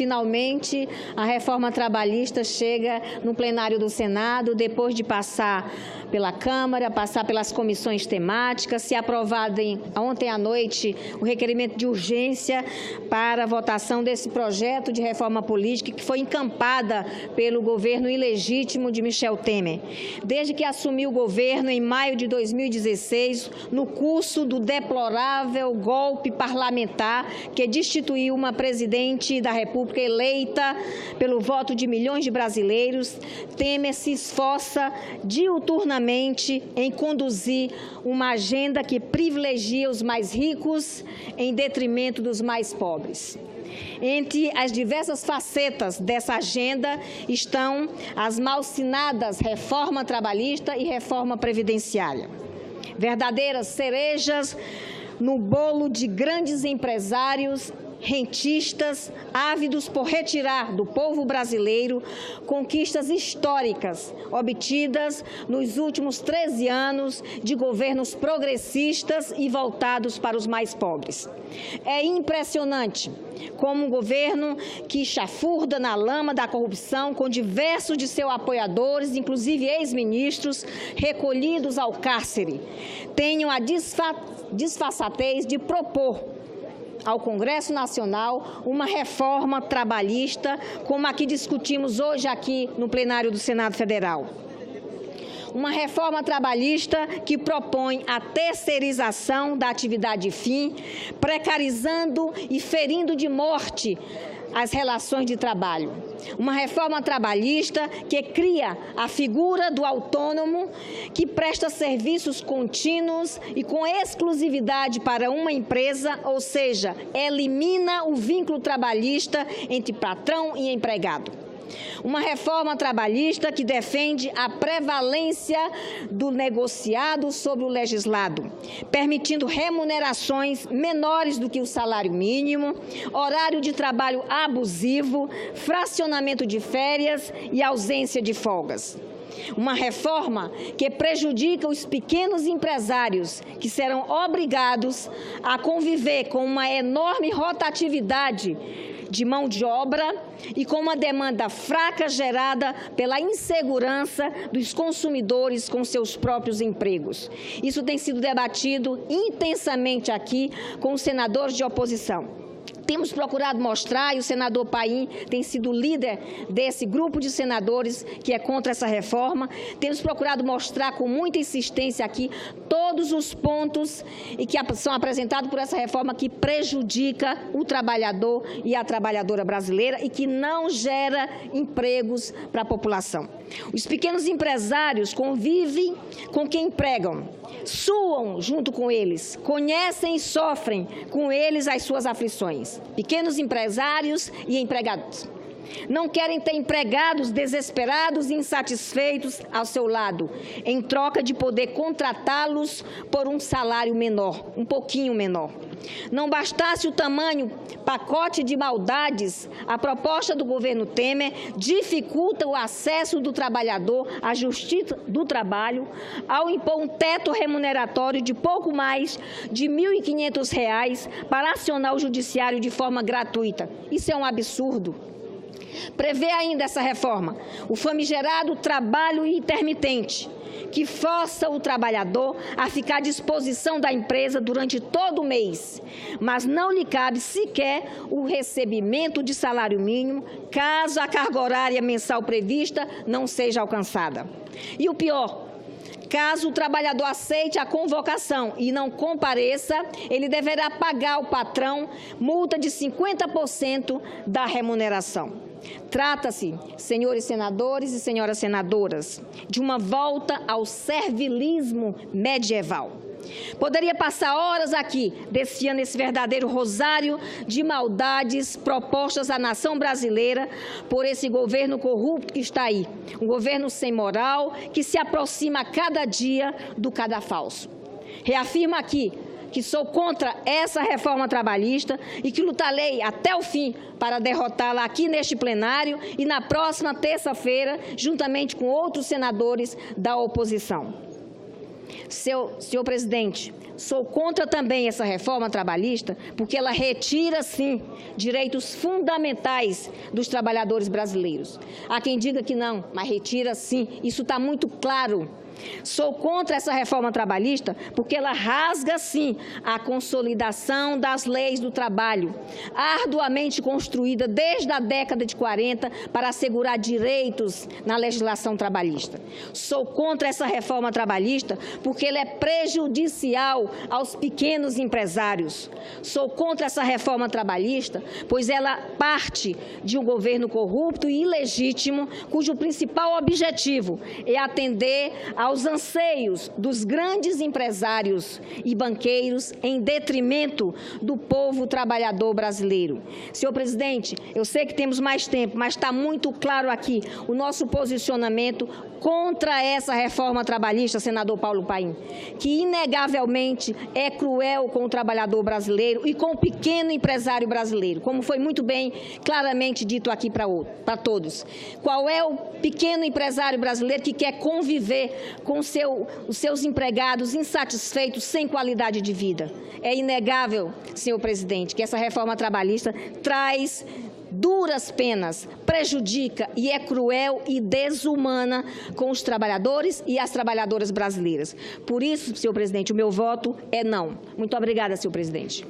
finalmente a reforma trabalhista chega no plenário do Senado, depois de passar pela Câmara, passar pelas comissões temáticas, ser aprovado ontem à noite o requerimento de urgência para a votação desse projeto de reforma política que foi encampada pelo governo ilegítimo de Michel Temer. Desde que assumiu o governo em maio de 2016, no curso do deplorável golpe parlamentar que destituiu uma presidente da República eleita pelo voto de milhões de brasileiros, Temer se esforça diuturnamente em conduzir uma agenda que privilegia os mais ricos em detrimento dos mais pobres. Entre as diversas facetas dessa agenda estão as malsinadas reforma trabalhista e reforma previdenciária. Verdadeiras cerejas no bolo de grandes empresários rentistas, ávidos por retirar do povo brasileiro conquistas históricas obtidas nos últimos 13 anos de governos progressistas e voltados para os mais pobres. É impressionante como um governo que chafurda na lama da corrupção com diversos de seus apoiadores, inclusive ex-ministros, recolhidos ao cárcere, tenham a disfarçatez de propor ao Congresso Nacional uma reforma trabalhista como a que discutimos hoje aqui no plenário do Senado Federal. Uma reforma trabalhista que propõe a terceirização da atividade fim, precarizando e ferindo de morte as relações de trabalho. Uma reforma trabalhista que cria a figura do autônomo que presta serviços contínuos e com exclusividade para uma empresa, ou seja, elimina o vínculo trabalhista entre patrão e empregado. Uma reforma trabalhista que defende a prevalência do negociado sobre o legislado, permitindo remunerações menores do que o salário mínimo, horário de trabalho abusivo, fracionamento de férias e ausência de folgas. Uma reforma que prejudica os pequenos empresários, que serão obrigados a conviver com uma enorme rotatividade de mão de obra e com uma demanda fraca gerada pela insegurança dos consumidores com seus próprios empregos. Isso tem sido debatido intensamente aqui com os senadores de oposição. Temos procurado mostrar, e o senador Paim tem sido líder desse grupo de senadores que é contra essa reforma, temos procurado mostrar com muita insistência aqui todos os pontos e que são apresentados por essa reforma que prejudica o trabalhador e a trabalhadora brasileira e que não gera empregos para a população. Os pequenos empresários convivem com quem empregam, suam junto com eles, conhecem e sofrem com eles as suas aflições. Pequenos empresários e empregados não querem ter empregados desesperados e insatisfeitos ao seu lado, em troca de poder contratá-los por um salário menor, um pouquinho menor. Não bastasse o tamanho pacote de maldades, a proposta do governo Temer dificulta o acesso do trabalhador à justiça do trabalho ao impor um teto remuneratório de pouco mais de R$ 1.500 para acionar o judiciário de forma gratuita. Isso é um absurdo. Prevê ainda essa reforma o famigerado trabalho intermitente, que força o trabalhador a ficar à disposição da empresa durante todo o mês, mas não lhe cabe sequer o recebimento de salário mínimo, caso a carga horária mensal prevista não seja alcançada. E o pior, caso o trabalhador aceite a convocação e não compareça, ele deverá pagar ao patrão multa de 50% da remuneração. Trata-se, senhores senadores e senhoras senadoras, de uma volta ao servilismo medieval. Poderia passar horas aqui, desfiando esse verdadeiro rosário de maldades propostas à nação brasileira por esse governo corrupto que está aí. Um governo sem moral que se aproxima a cada dia do cadafalso. Reafirmo aqui que sou contra essa reforma trabalhista e que lutarei até o fim para derrotá-la aqui neste plenário e na próxima terça-feira, juntamente com outros senadores da oposição. Senhor presidente, sou contra também essa reforma trabalhista, porque ela retira, sim, direitos fundamentais dos trabalhadores brasileiros. Há quem diga que não, mas retira, sim, isso está muito claro. Sou contra essa reforma trabalhista porque ela rasga, sim, a consolidação das leis do trabalho, arduamente construída desde a década de 40 para assegurar direitos na legislação trabalhista. Sou contra essa reforma trabalhista porque ela é prejudicial aos pequenos empresários. Sou contra essa reforma trabalhista, pois ela parte de um governo corrupto e ilegítimo, cujo principal objetivo é atender aos anseios dos grandes empresários e banqueiros em detrimento do povo trabalhador brasileiro. Senhor presidente, eu sei que temos mais tempo, mas está muito claro aqui o nosso posicionamento contra essa reforma trabalhista, senador Paulo Paim, que inegavelmente é cruel com o trabalhador brasileiro e com o pequeno empresário brasileiro, como foi muito bem, claramente dito aqui para todos. Qual é o pequeno empresário brasileiro que quer conviver com os seus empregados insatisfeitos, sem qualidade de vida? É inegável, senhor presidente, que essa reforma trabalhista traz duras penas, prejudica e é cruel e desumana com os trabalhadores e as trabalhadoras brasileiras. Por isso, senhor presidente, o meu voto é não. Muito obrigada, senhor presidente.